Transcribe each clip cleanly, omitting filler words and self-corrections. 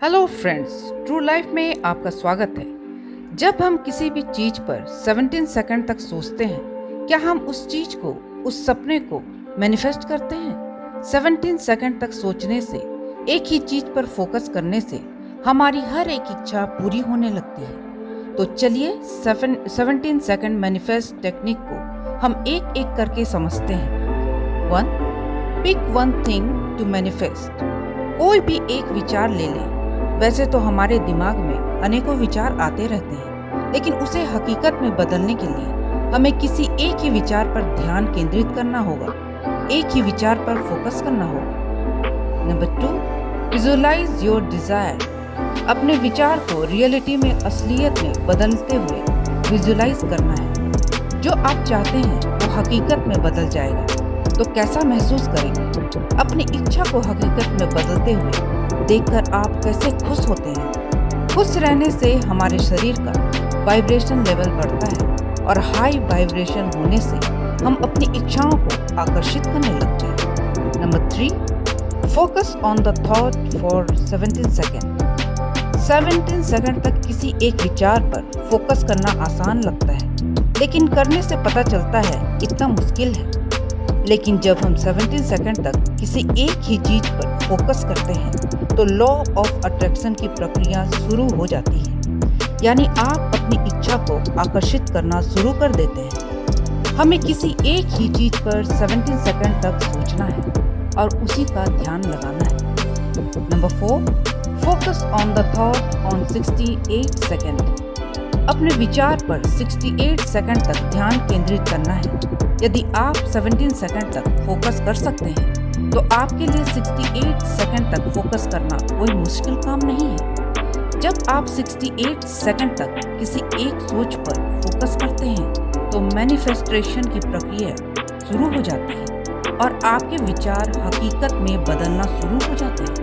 Hello friends, true life में आपका स्वागत है। जब हम किसी भी चीज पर 17 सेकंड तक सोचते हैं, क्या हम उस चीज को, उस सपने को मैनिफेस्ट करते हैं? 17 सेकंड तक सोचने से, एक ही चीज पर फोकस करने से हमारी हर एक इच्छा पूरी होने लगती है। तो चलिए 17 सेकंड मैनिफेस्ट टेक्निक को हम एक एक करके समझते हैं। 1. Pick one thing to manifest. कोई भी एक विचार ले लें। वैसे तो हमारे दिमाग में अनेकों विचार आते रहते हैं, लेकिन उसे हकीकत में बदलने के लिए हमें किसी एक ही विचार पर ध्यान केंद्रित करना होगा, एक ही विचार पर फोकस करना होगा। नंबर 2. Visualise your desire. अपने विचार को रियलिटी में, असलियत में बदलते हुए विजुअलाइज करना है। जो आप चाहते हैं वो हकीकत में बदल जाएगा। तो कैसा महसूस करेंगे? अपनी इच्छा को हकीकत में बदलते हुए देखकर आप कैसे खुश होते हैं? खुश रहने से हमारे शरीर का वाइब्रेशन लेवल बढ़ता है और हाई वाइब्रेशन होने से हम अपनी इच्छाओं को आकर्षित करने लगते हैं। Number 3. Focus on the thought for 17 second. 17 second तक किसी एक विचार पर फोकस करना आसान लगता है, लेकिन करने से पता चलता है कितना मुश्किल है। लेकिन जब हम 17 सेकंड तक किसी एक ही चीज पर फोकस करते हैं तो लॉ ऑफ अट्रैक्शन की प्रक्रिया शुरू हो जाती है, यानी आप अपनी इच्छा को आकर्षित करना शुरू कर देते हैं। हमें किसी एक ही चीज पर 17 सेकंड तक सोचना है और उसी का ध्यान लगाना है। Number 4. Focus on the thought on 68 second. अपने विचार पर 68 सेकंड तक ध्यान केंद्रित करना है। यदि आप 17 सेकंड तक फोकस कर सकते हैं तो आपके लिए 68 सेकंड तक फोकस करना कोई मुश्किल काम नहीं है। जब आप 68 सेकंड तक किसी एक सोच पर फोकस करते हैं तो मैनिफेस्टेशन की प्रक्रिया शुरू हो जाती है और आपके विचार हकीकत में बदलना शुरू हो जाते हैं।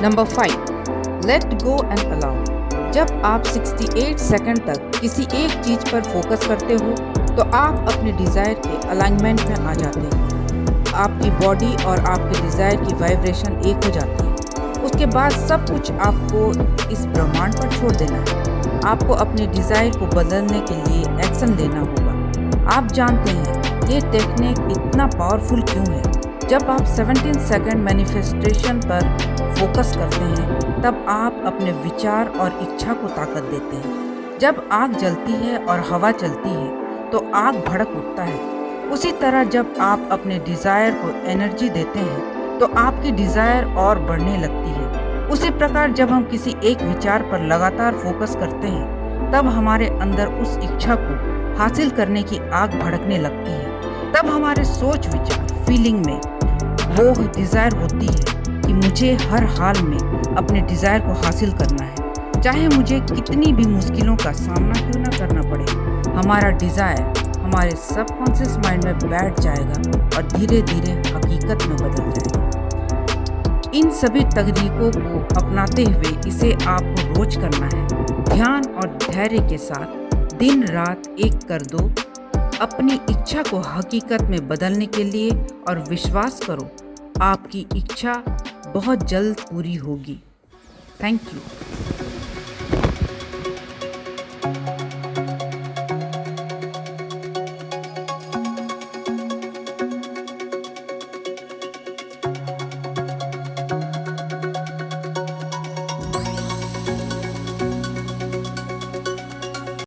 Number 5. Let go and allow. जब आप 68 सेकंड तक किसी एक चीज पर फोकस करते हो तो आप अपने डिजायर के अलाइनमेंट में आ जाते हैं। आपकी बॉडी और आपके डिजायर की वाइब्रेशन एक हो जाती है। उसके बाद सब कुछ आपको इस ब्रह्मांड पर छोड़ देना है। आपको अपने डिजायर को बदलने के लिए एक्शन लेना होगा। आप जानते हैं ये टेक्निक इतना पावरफुल क्यों है? जब आप 17 सेकंड मैनिफेस्टेशन पर फोकस करते हैं तब आप अपने विचार और इच्छा को ताकत देते हैं। जब आग जलती है और हवा चलती है तो आग भड़क उठता है। उसी तरह जब आप अपने डिजायर को एनर्जी देते हैं तो आपकी डिजायर और बढ़ने लगती है। उसी प्रकार जब हम किसी एक विचार पर लगातार फोकस करते हैं तब हमारे अंदर उस इच्छा को हासिल करने की आग भड़कने लगती है। तब हमारे सोच, विचार, फीलिंग में वो डिजायर होती है कि मुझे हर हाल में अपने डिजायर को हासिल करना है, चाहे मुझे कितनी भी मुश्किलों का सामना क्यों ना करना पड़े। हमारा डिजायर हमारे सबकॉन्शियस माइंड में बैठ जाएगा और धीरे धीरे हकीकत में बदल जाएगा। इन सभी तकनीकों को अपनाते हुए इसे आपको रोज करना है। ध्यान और धैर्य के साथ दिन रात एक कर दो अपनी इच्छा को हकीकत में बदलने के लिए और विश्वास करो आपकी इच्छा बहुत जल्द पूरी होगी। Thank you.